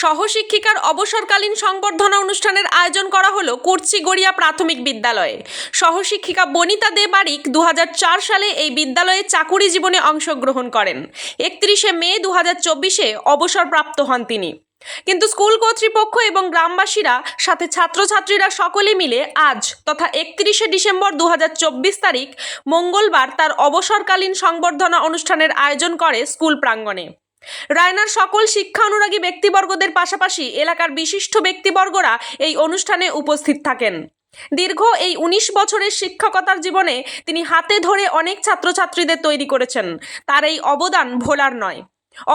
সহশিক্ষিকার অবসরকালীন সংবর্ধনা অনুষ্ঠানের আয়োজন করা হলো কুর্চিগড়িয়া প্রাথমিক বিদ্যালয়ে। সহশিক্ষিকা বনিতা দে বারিক 2004 সালে এই বিদ্যালয়ে চাকুরি জীবনে অংশগ্রহণ করেন। 31শে মে 2024-এ অবসরপ্রাপ্ত হন তিনি। কিন্তু স্কুল কর্তৃপক্ষ এবং গ্রামবাসীরা সাথে ছাত্রছাত্রীরা সকলে মিলে আজ তথা 31শে ডিসেম্বর 2024 তারিখ মঙ্গলবার তার অবসরকালীন সংবর্ধনা অনুষ্ঠানের আয়োজন করে স্কুল প্রাঙ্গণে। রায়নার সকল শিক্ষা অনুরাগী ব্যক্তিবর্গদের পাশাপাশি এলাকার বিশিষ্ট ব্যক্তিবর্গরা এই অনুষ্ঠানে উপস্থিত থাকেন। দীর্ঘ এই 19 বছরের শিক্ষকতার জীবনে তিনি হাতে ধরে অনেক ছাত্রছাত্রীদের তৈরি করেছেন। তার এই অবদান ভোলার নয়।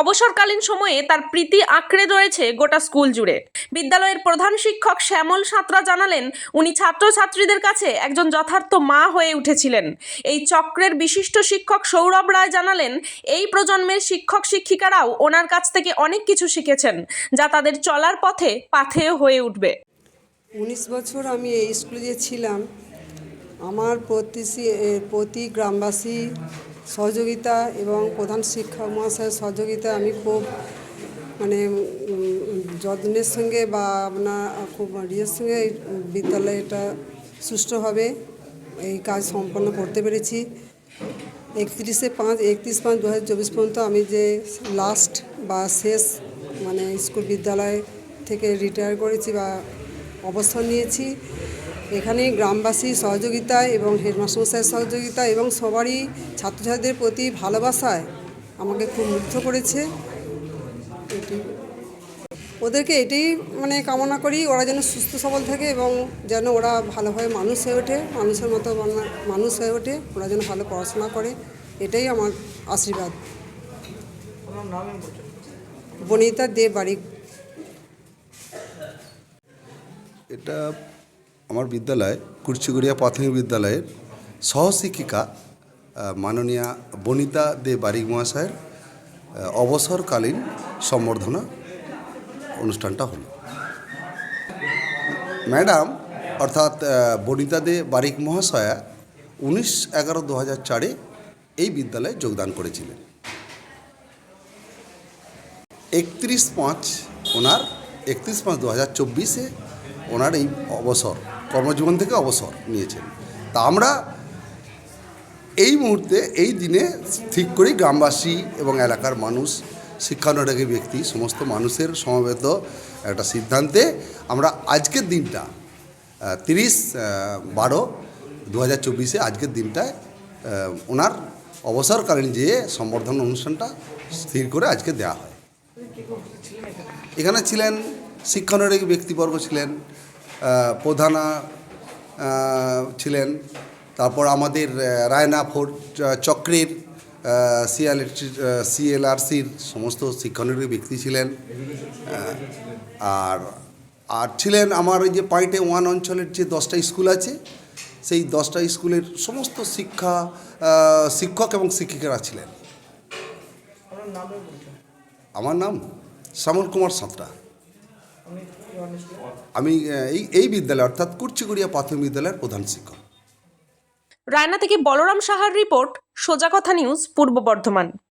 অবসরকালীন সময়ে তার প্রীতি আঁকড়ে রয়েছে গোটা স্কুল জুড়ে। বিদ্যালয়ের প্রধান শিক্ষক শ্যামল সাঁতরা জানালেন, উনি ছাত্রছাত্রীদের কাছে একজন যথার্থ মা হয়ে উঠেছিলেন। এই চক্রের বিশিষ্ট শিক্ষক সৌরভ রায় জানালেন, এই প্রজন্মের শিক্ষক শিক্ষিকারাও ওনার কাছ থেকে অনেক কিছু শিখেছেন, যা তাদের চলার পথে পাথেয় হয়ে উঠবে। 19 বছর আমি এই স্কুলে যে ছিলাম, আমার প্রতি গ্রামবাসী সহযোগিতা এবং প্রধান শিক্ষক মহাশয়ের সহযোগিতা আমি খুব যত্নের সঙ্গে বা খুব ইয়ের সঙ্গে এই বিদ্যালয়টা সুষ্ঠুভাবে এই কাজ সম্পন্ন করতে পেরেছি। 31/5/2024 পর্যন্ত আমি যে লাস্ট বা শেষ স্কুল বিদ্যালয় থেকে রিটায়ার করেছি বা অবসর নিয়েছি। এখানে গ্রামবাসীর সহযোগিতায় এবং হেডমাস্টারমশাইয়ের সহযোগিতা এবং সবারই ছাত্রছাত্রীদের প্রতি ভালোবাসায় আমাকে খুব মুগ্ধ করেছে। ওদেরকে এটাই কামনা করি, ওরা যেন সুস্থ সবল থাকে এবং যেন ওরা ভালোভাবে মানুষ হয়ে ওঠে, মানুষের মতো মানুষ হয়ে ওঠে, ওরা যেন ভালো পড়াশোনা করে, এটাই আমার আশীর্বাদ। বনিতা দে বারিক। এটা আমার বিদ্যালয় কুর্চিগড়িয়া প্রাথমিক বিদ্যালয়ের সহশিক্ষিকা মাননীয়া বনিতা দে বারিক মহাশয়ের অবসরকালীন সম্বর্ধনা অনুষ্ঠানটা হলো। ম্যাডাম অর্থাৎ বনিতা দে বারিক মহাশয়া 19/11/2004 এই বিদ্যালয়ে যোগদান করেছিলেন। 31/5/2024 ওনার এই অবসর কর্মজীবন থেকে অবসর নিয়েছেন। তা আমরা এই মুহূর্তে এই দিনে ঠিক করি গ্রামবাসী এবং এলাকার মানুষ, শিক্ষানুরাগী ব্যক্তি, সমস্ত মানুষের সমবেত একটা সিদ্ধান্তে আমরা আজকের দিনটা 30/12/2024 আজকের দিনটায় ওনার অবসরকালীন যে সম্বর্ধনা অনুষ্ঠানটা স্থির করে আজকে দেওয়া হয়। এখানে ছিলেন শিক্ষানুরাগী ব্যক্তিবর্গ, ছিলেন প্রধানা ছিলেন, তারপর আমাদের রায়না ফোর্ট চক্রের CLRCর সমস্ত শিক্ষানুরাগী ব্যক্তি ছিলেন, আর ছিলেন আমার ওই যে পয়েন্টে 1 অঞ্চলের যে 10টা স্কুল আছে, সেই 10টা স্কুলের সমস্ত শিক্ষক এবং শিক্ষিকারা ছিলেন। আমার নাম শ্যামল কুমার সাঁতরা। আমি এই বিদ্যালয় অর্থাৎ কুর্চিগড়িয়া প্রাথমিক বিদ্যালয়ের প্রধান শিক্ষক। রায়না থেকে বলরাম সাহার রিপোর্ট, সোজা কথা নিউজ, পূর্ব বর্ধমান।